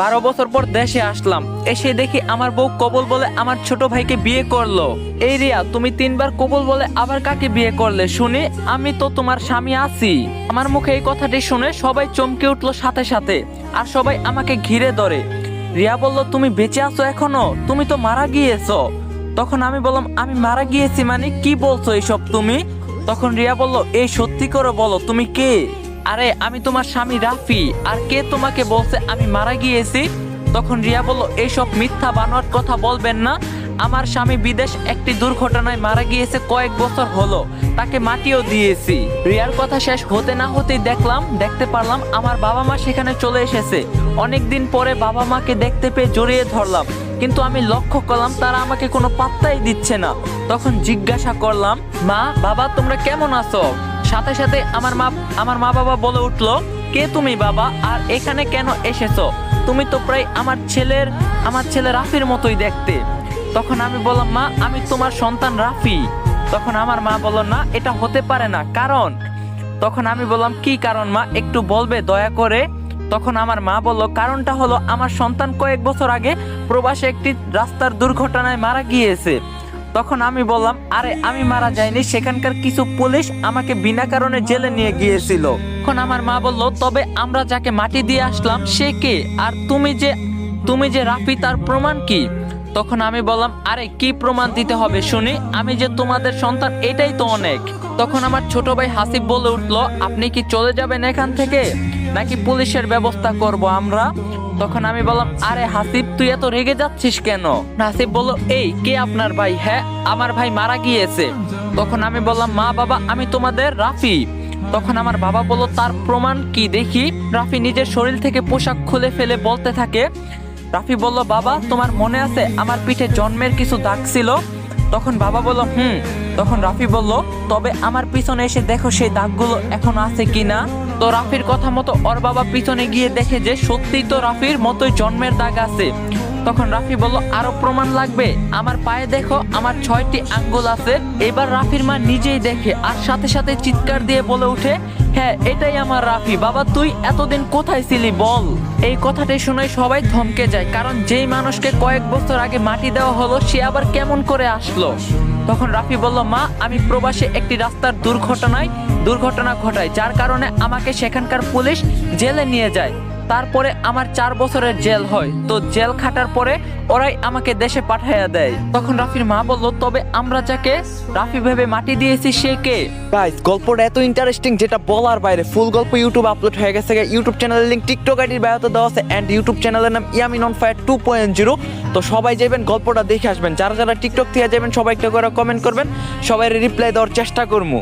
12 বছর পর দেশে আসলাম, এসে দেখি আমার বউ কবুল বলে আমার ছোট ভাইকে বিয়ে করলো। এই রিয়া, তুমি 3বার কবুল বলে আবার কাকে বিয়ে করলে শুনি? আমি তো তোমার স্বামী আছি। আমার মুখে এই কথাটি শুনে সবাই চমকে উঠলো সাথে সাথে, আর সবাই আমাকে ঘিরে ধরে। রিয়া বলল, তুমি বেঁচে আছো এখনো? তুমি তো মারা গিয়েছো। তখন আমি বললাম, আমি মারা গিয়েছি মানে? কি বলছো এইসব তুমি? তখন রিয়া বলল, এই সত্যি করে বলো তুমি কে? আরে আমি তোমার স্বামী রাফি। আর কে তোমাকে বলছে আমি মারা গিয়েছি? তখন রিয়া বলল, এইসব মিথ্যা বানোয়াট কথা বলবেন না। আমার স্বামী বিদেশ একটি দুর্ঘটনায় মারা গিয়েছে, কয়েক বছর হলো, তাকে মাটিও দিয়েছি। রিয়ার কথা শেষ হতে না হতেই দেখতে পারলাম আমার বাবা মা সেখানে চলে এসেছে। অনেকদিন পরে বাবা মাকে দেখতে পেয়ে জড়িয়ে ধরলাম, কিন্তু আমি লক্ষ্য করলাম তারা আমাকে কোনো পাত্তাই দিচ্ছে না। তখন জিজ্ঞাসা করলাম, মা বাবা তোমরা কেমন আছো? সাথে সাথে আমার মা বাবা বলে উঠলো, কে তুমি বাবা, আর এখানে কেন এসেছো? তুমি তো প্রায় আমার ছেলে রাফির মতোই দেখতে। তখন আমি বললাম, মা আমি তোমার সন্তান রাফি। তখন আমার মা বলল, না এটা হতে পারে না, কারণ? তখন আমি বললাম, কি কারণ মা, একটু বলবে দয়া করে? তখন আমার মা বলল, কারণটা হলো আমার সন্তান কয়েক বছর আগে প্রবাসে একটি রাস্তার দুর্ঘটনায় মারা গিয়েছে। তখন আমি বললাম, আরে আমি মারা যাইনি, সেখানকার কিছু পুলিশ আমাকে বিনা কারণে জেলে নিয়ে গিয়েছিল। তখন আমার মা বলল, তবে আমরা যাকে মাটি দিয়ে আসলাম সে কে? আর তুমি যে রাফি, তার প্রমাণ কি? তখন আমি বললাম, আরে কি প্রমাণ দিতে হবে শুনি? আমি যে তোমাদের সন্তান এটাই তো অনেক। তখন আমার ছোট ভাই হাসিব বলে উঠলো, আপনি কি চলে যাবেন এখান থেকে, নাকি পুলিশের ব্যবস্থা করব আমরা? তখন আমি বললাম, আরে হাসিব তুই এত রেগে যাচ্ছিস কেন? হাসিব বলল, এই কে আপনার ভাই? হ্যাঁ আমার ভাই মারা গিয়েছে। তখন আমি বললাম, মা বাবা আমি তোমাদের রাফি। তখন আমার বাবা বলল, তার প্রমাণ কি দেখি? রাফি নিজের শরীর থেকে পোশাক খুলে ফেলে বলতে থাকে। রাফি বলল, বাবা তোমার মনে আছে আমার পিঠে জন্মের কিছু দাগ ছিল? তখন বাবা বলল, তখন রাফি বলল, তবে আমার পিছনে এসে দেখো সেই দাগগুলো এখন আছে কিনা। তো রাফির কথা মতো ওর বাবা পিছনে গিয়ে দেখে যে সত্যিই তো রাফির মতোই জন্মের দাগ আছে। তখন রাফি বলল, আরো প্রমাণ লাগবে? আমার পায়ে দেখো আমার 6টি আঙ্গুল আছে। এবার রাফির মা নিজেই দেখে আর সাথে সাথে চিৎকার দিয়ে বলে উঠে, হ্যাঁ এটাই আমার রাফি। বাবা তুই এতদিন কোথায় ছিলি বল? এই কথাটি শুনে সবাই থমকে যায়, কারণ যেই মানুষকে কয়েক বছর আগে মাটি দেওয়া হলো সে আবার কেমন করে আসলো? তখন রাফি বলল, মা আমি প্রবাসে একটি রাস্তার দুর্ঘটনা ঘটায়, যার কারণে আমাকে সেখানকার পুলিশ জেলে নিয়ে যায়। তারপরে আমার 4 বছরের জেল হয়। তো জেল খাটার পরে ওরাই আমাকে দেশে পাঠাইয়া দেয়। তখন রাফির মা বলল, তবে আমরা যাকে রাফি ভেবে মাটি দিয়েছি সে কে? গাইস গল্পটা এত ইন্টারেস্টিং যেটা বলার বাইরে। ফুল গল্প ইউটিউব আপলোড হয়ে গেছে। ইউটিউব চ্যানেলের লিংক টিকটক আইডির বায়োতে দেওয়া আছে, এন্ড ইউটিউব চ্যানেলের নাম ইয়ামিন অন ফায়ার 2.0। তো সবাই যাবেন গল্পটা দেখে আসবেন। যারা যারা টিকটক থেকে যাবেন সবাই একটা করে কমেন্ট করবেন, সবাই রিপ্লাই দেওয়ার চেষ্টা করবো।